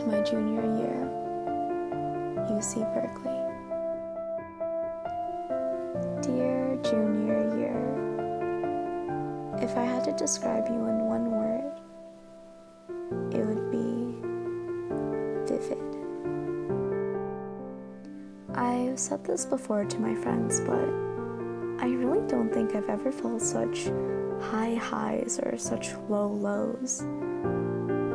into my junior year, UC Berkeley. Dear junior year, if I had to describe you in one word, it would be vivid. I've said this before to my friends, but I really don't think I've ever felt such high highs or such low lows.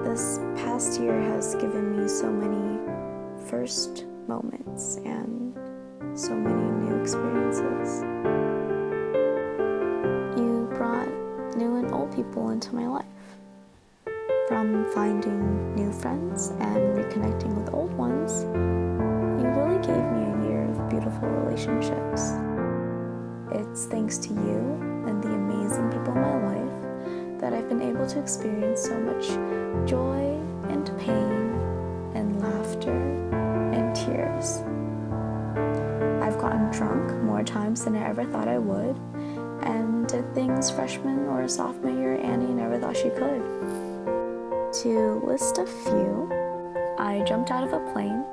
This past year has given me so many first moments and so many new experiences. You brought new and old people into my life. From finding new friends and reconnecting with old ones, you really gave me a year of beautiful relationships. It's thanks to you and the amazing people in my life that I've been able to experience so much joy and pain and laughter and tears. I've gotten drunk more times than I ever thought I would, and did things freshman or sophomore year Annie never thought she could. To list a few, I jumped out of a plane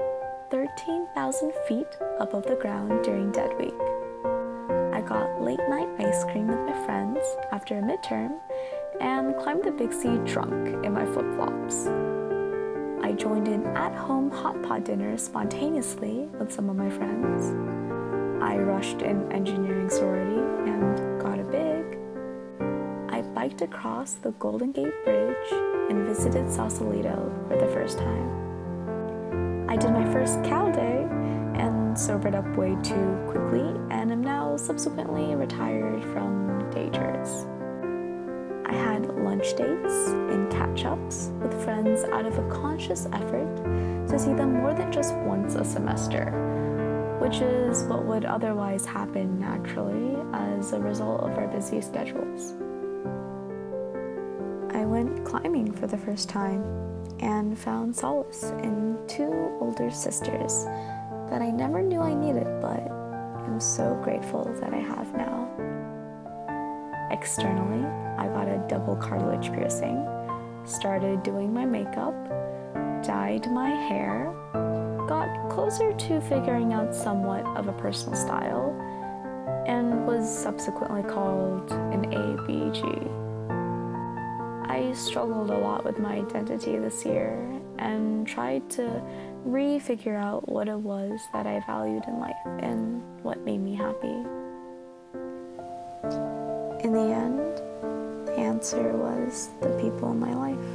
13,000 feet above the ground during Dead Week. I got late night ice cream with my friends after a midterm and climbed the Big C drunk in my flip-flops. I joined an at-home hot pot dinner spontaneously with some of my friends. I rushed an engineering sorority and got a big. I biked across the Golden Gate Bridge and visited Sausalito for the first time. I did my first cow day and sobered up way too quickly and am now subsequently retired from day tours. I had lunch dates and catch-ups with friends out of a conscious effort to see them more than just once a semester, which is what would otherwise happen naturally as a result of our busy schedules. I went climbing for the first time and found solace in two older sisters that I never knew I needed, but I'm so grateful that I have now. Externally, I got a double cartilage piercing, started doing my makeup, dyed my hair, got closer to figuring out somewhat of a personal style, and was subsequently called an ABG. I struggled a lot with my identity this year and tried to re-figure out what it was that I valued in life and what made me happy. In the end, the answer was the people in my life.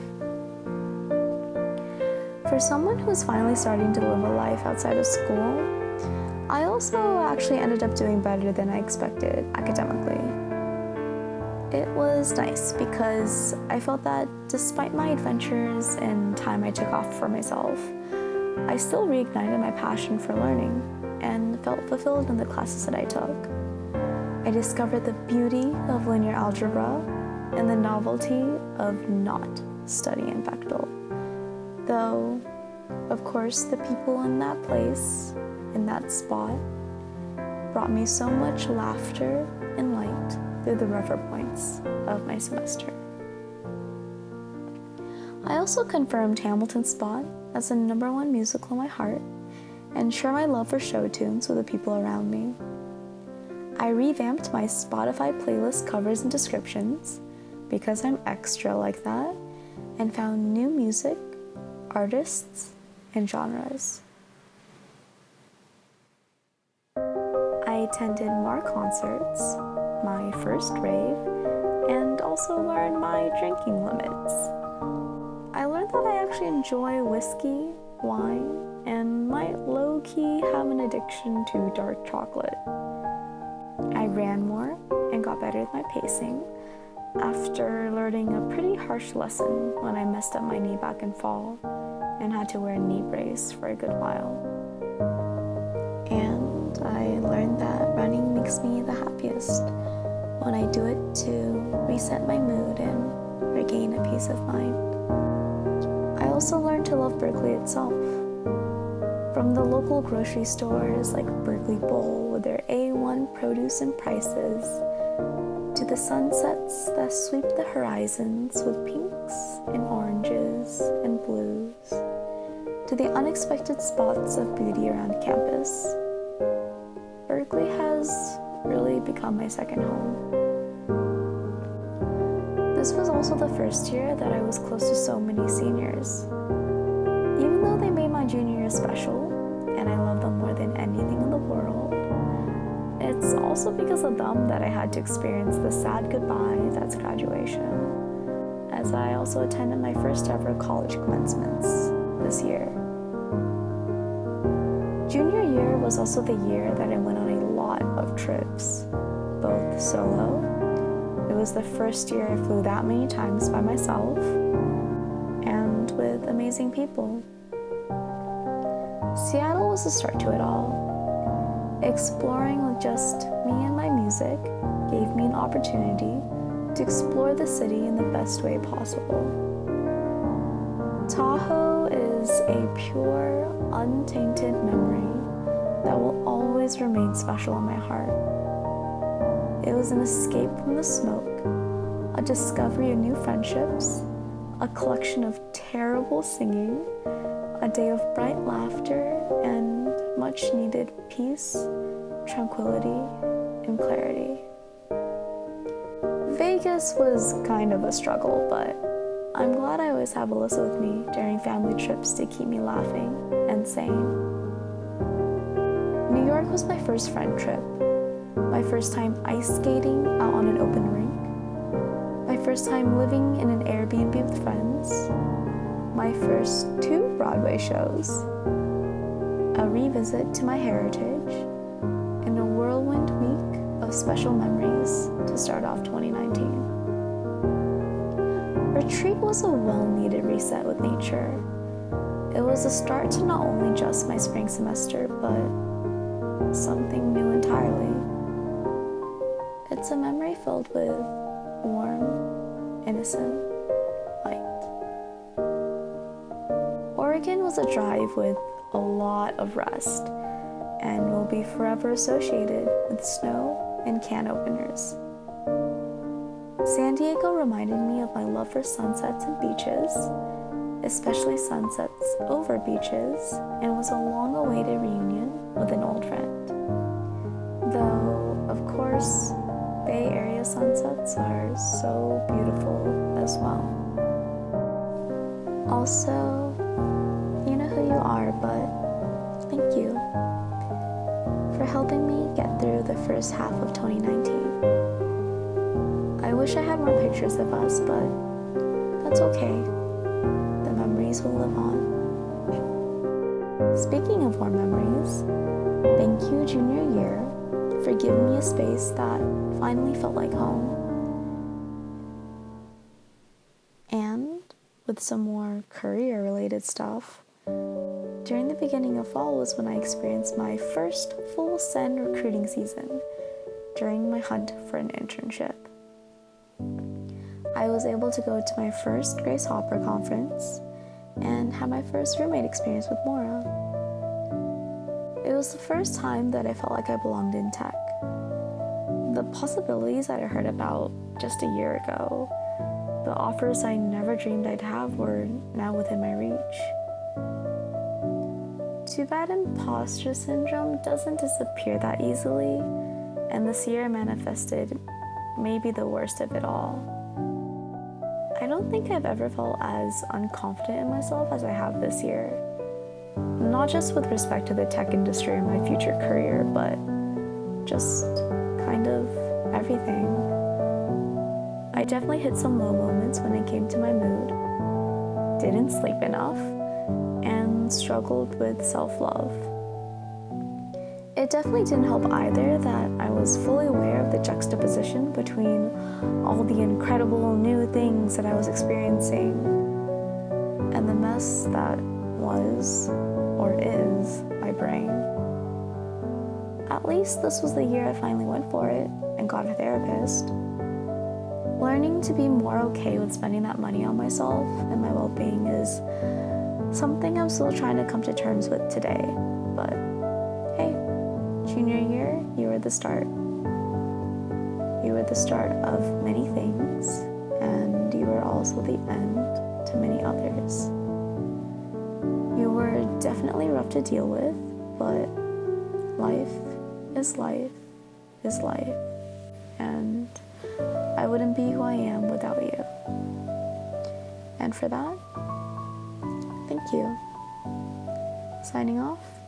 For someone who's finally starting to live a life outside of school, I also actually ended up doing better than I expected academically. It was nice because I felt that despite my adventures and time I took off for myself, I still reignited my passion for learning and felt fulfilled in the classes that I took. I discovered the beauty of linear algebra and the novelty of not studying Bechdel. Though, of course, the people in that place, in that spot, brought me so much laughter and light through the rougher points of my semester. I also confirmed Hamilton's spot as the #1 musical in my heart and share my love for show tunes with the people around me. I revamped my Spotify playlist covers and descriptions because I'm extra like that, and found new music, artists, and genres. I attended more concerts, my first rave, and also learned my drinking limits. I learned that I actually enjoy whiskey, wine, and might low-key have an addiction to dark chocolate. I ran more and got better at my pacing after learning a pretty harsh lesson when I messed up my knee back in fall and had to wear a knee brace for a good while. And I learned that running makes me the happiest when I do it to reset my mood and regain a peace of mind. I also learned to love Berkeley itself. From the local grocery stores like Berkeley Bowl with their A1 produce and prices, to the sunsets that sweep the horizons with pinks and oranges and blues, to the unexpected spots of beauty around campus. Berkeley has really become my second home. This was also the first year that I was close to so many seniors. Even though they made my junior year special, and I love them more than anything in the world, it's also because of them that I had to experience the sad goodbye that's graduation, as I also attended my first ever college commencements this year. Junior year was also the year that I went on a lot of trips, both solo. It was the first year I flew that many times by myself, and with amazing people. Seattle was the start to it all. Exploring with just me and my music gave me an opportunity to explore the city in the best way possible. Tahoe is a pure, untainted memory that will always remain special in my heart. It was an escape from the smoke, a discovery of new friendships, a collection of terrible singing, a day of bright laughter, and much needed peace, tranquility, and clarity. Vegas was kind of a struggle, but I'm glad I always have Alyssa with me during family trips to keep me laughing and sane. New York was my first friend trip, my first time ice skating out on an open rink, my first time living in an Airbnb with friends, my first 2 Broadway shows, a revisit to my heritage, and a whirlwind week of special memories to start off 2019. Retreat was a well-needed reset with nature. It was a start to not only just my spring semester, but something new entirely. It's a memory filled with warm, innocent light. Oregon was a drive with a lot of rest and will be forever associated with snow and can openers. San Diego reminded me of my love for sunsets and beaches, especially sunsets over beaches, and was a long-awaited reunion with an old friend. Though, of course, Bay Area sunsets are so beautiful as well. Also, you know who you are, but thank you for helping me get through the first half of 2019. I wish I had more pictures of us, but that's okay. The memories will live on. Speaking of more memories, thank you, junior year, for giving me a space that finally felt like home. And with some more career-related stuff, during the beginning of fall was when I experienced my first full send recruiting season during my hunt for an internship. I was able to go to my first Grace Hopper conference and had my first roommate experience with Maura. It was the first time that I felt like I belonged in tech. The possibilities that I heard about just a year ago, the offers I never dreamed I'd have, were now within my reach. Too bad imposter syndrome doesn't disappear that easily, and this year manifested maybe the worst of it all. I don't think I've ever felt as unconfident in myself as I have this year. Not just with respect to the tech industry or my future career, but just kind of everything. I definitely hit some low moments when it came to my mood, didn't sleep enough, and struggled with self-love. It definitely didn't help either that I was fully aware of the juxtaposition between all the incredible new things that I was experiencing and the mess that was, or is, my brain. At least this was the year I finally went for it and got a therapist. Learning to be more okay with spending that money on myself and my well-being is something I'm still trying to come to terms with today, but hey, junior year, you were the start. You were the start of many things, and you were also the end to many others. You were definitely rough to deal with, but life is life is life, and I wouldn't be who I am without you. And for that, thank you. Signing off.